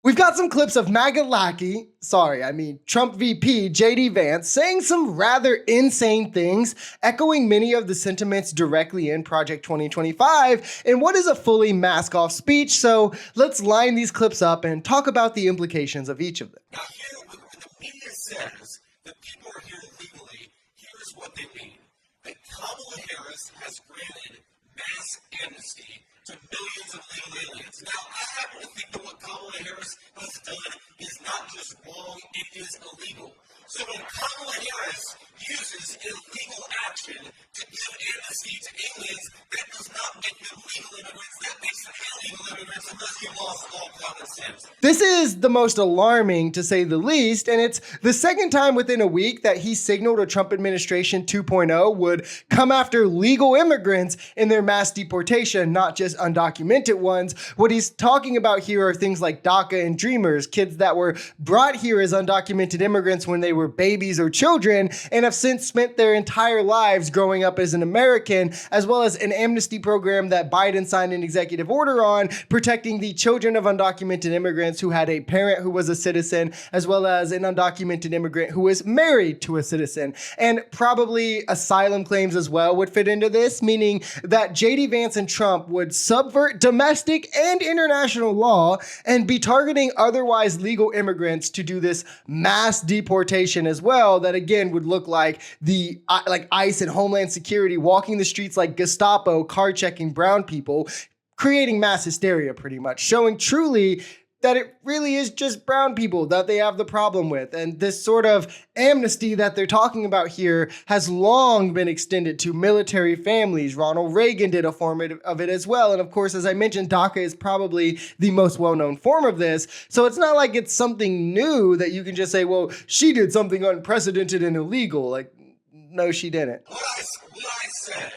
We've got some clips of MAGA lackey, Trump VP JD Vance saying some rather insane things, echoing many of the sentiments directly in Project 2025 in what is a fully mask-off speech. So let's line these clips up and talk about the implications of each of them. Now here, when the media says that people are here legally, here's what they mean. That Kamala Harris has granted mass amnesty to millions of legal aliens. Now, I happen to think that what Kamala Harris has done is not just wrong, it is illegal. So when Kamala Harris uses illegal action to give amnesty to aliens, that does not make them legal immigrants, that makes them illegal immigrants unless you lost all common sense. This is the most alarming, to say the least, and it's the second time within a week that he signaled a Trump administration 2.0 would come after legal immigrants in their mass deportation, not just undocumented ones. What he's talking about here are things like DACA and Dreamers, kids that were brought here as undocumented immigrants when they were babies or children and have since spent their entire lives growing up as an American, as well as an amnesty program that Biden signed an executive order on protecting the children of undocumented immigrants who had a parent who was a citizen, as well as an undocumented immigrant who was married to a citizen. And probably asylum claims as well would fit into this, meaning that JD Vance and Trump would subvert domestic and international law and be targeting otherwise legal immigrants to do this mass deportation as well, that again would look like ICE and Homeland Security walking the streets like Gestapo, card checking brown people, creating mass hysteria pretty much, showing truly that it really is just brown people that they have the problem with. And this sort of amnesty that they're talking about here has long been extended to military families. Ronald Reagan did a form of it as well. And of course, as I mentioned, DACA is probably the most well-known form of this. So it's not like it's something new that you can just say, well, she did something unprecedented and illegal. Like, no, she didn't. What I said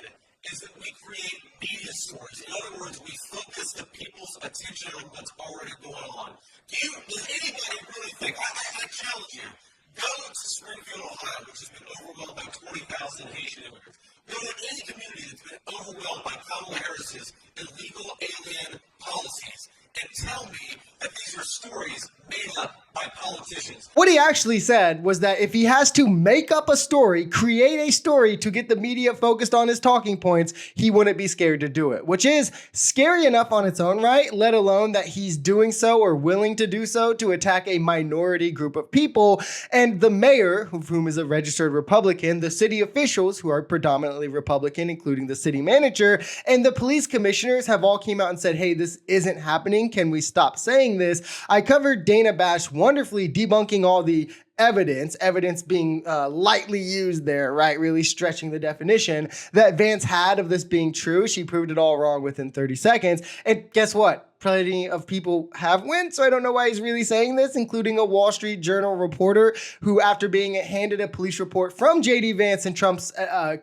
is that we create media stories. In other words, we focus the people's attention on what's already going on. Does anybody really think, I challenge you, go to Springfield, Ohio, which has been overwhelmed by 20,000 Haitian immigrants. Go to any community that's been overwhelmed by Kamala Harris's illegal alien policies and tell me that these are stories made up by politicians. What he actually said was that if he has to make up a story, create a story to get the media focused on his talking points, he wouldn't be scared to do it, which is scary enough on its own right, let alone that he's doing so or willing to do so to attack a minority group of people. And the mayor, of whom is a registered Republican, the city officials, who are predominantly Republican, including the city manager, and the police commissioners have all came out and said, hey, this isn't happening. Can we stop saying this? I covered Dana Bash wonderfully debunking all the evidence being lightly used there, right? Really stretching the definition that Vance had of this being true. She proved it all wrong within 30 seconds. And guess what? Plenty of people have went, so I don't know why he's really saying this, including a Wall Street Journal reporter who, after being handed a police report from JD Vance and Trump's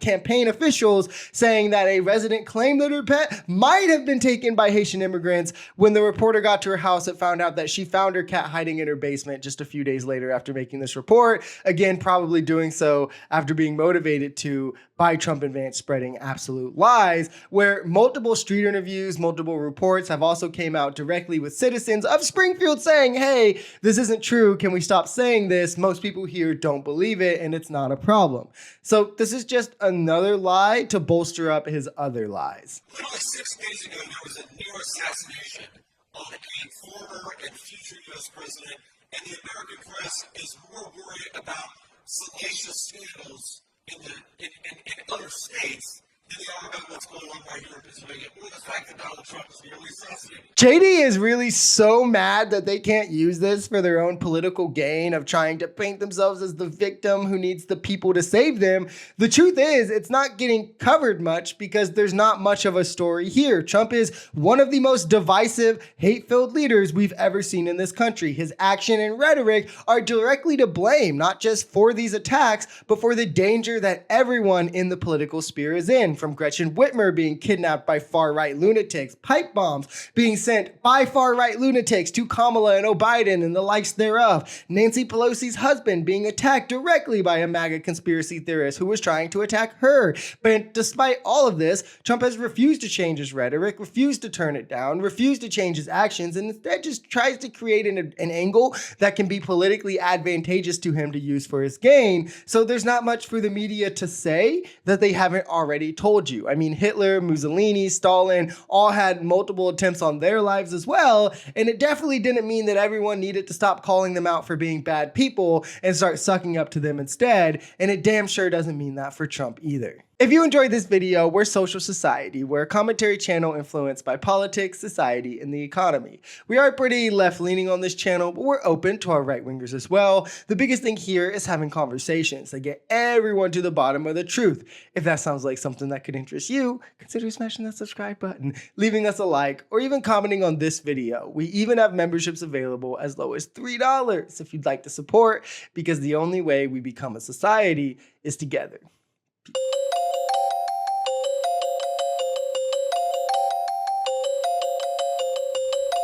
campaign officials saying that a resident claimed that her pet might have been taken by Haitian immigrants, when the reporter got to her house, it found out that she found her cat hiding in her basement just a few days later after making this report. Again, probably doing so after being motivated to by Trump and Vance spreading absolute lies, where multiple street interviews, multiple reports have also came out directly with citizens of Springfield saying, hey, this isn't true. Can we stop saying this? Most people here don't believe it, and it's not a problem. So this is just another lie to bolster up his other lies. Literally 6 days ago, there was a near assassination of a former and future U.S. president, and the American press is more worried about salacious scandals in other states than they are about what's going on right here in Pennsylvania, or the fact that Donald Trump is nearly assassinated. JD is really so mad that they can't use this for their own political gain of trying to paint themselves as the victim who needs the people to save them. The truth is, it's not getting covered much because there's not much of a story here. Trump is one of the most divisive, hate-filled leaders we've ever seen in this country. His action and rhetoric are directly to blame, not just for these attacks, but for the danger that everyone in the political sphere is in. everything from Gretchen Whitmer being kidnapped by far-right lunatics, pipe bombs being sent by far-right lunatics to Kamala and Biden and the likes thereof, Nancy Pelosi's husband being attacked directly by a MAGA conspiracy theorist who was trying to attack her. But despite all of this, Trump has refused to change his rhetoric, refused to turn it down, refused to change his actions, and instead just tries to create an angle that can be politically advantageous to him to use for his gain. So there's not much for the media to say that they haven't already told you. I mean, Hitler, Mussolini, Stalin all had multiple attempts on their lives as well, and it definitely didn't mean that everyone needed to stop calling them out for being bad people and start sucking up to them instead, and it damn sure doesn't mean that for Trump either. If you enjoyed this video, we're Social Society. We're a commentary channel influenced by politics, society, and the economy. We are pretty left-leaning on this channel, but we're open to our right-wingers as well. The biggest thing here is having conversations that get everyone to the bottom of the truth. If that sounds like something that could interest you, consider smashing that subscribe button, leaving us a like, or even commenting on this video. We even have memberships available as low as $3 if you'd like to support, because the only way we become a society is together.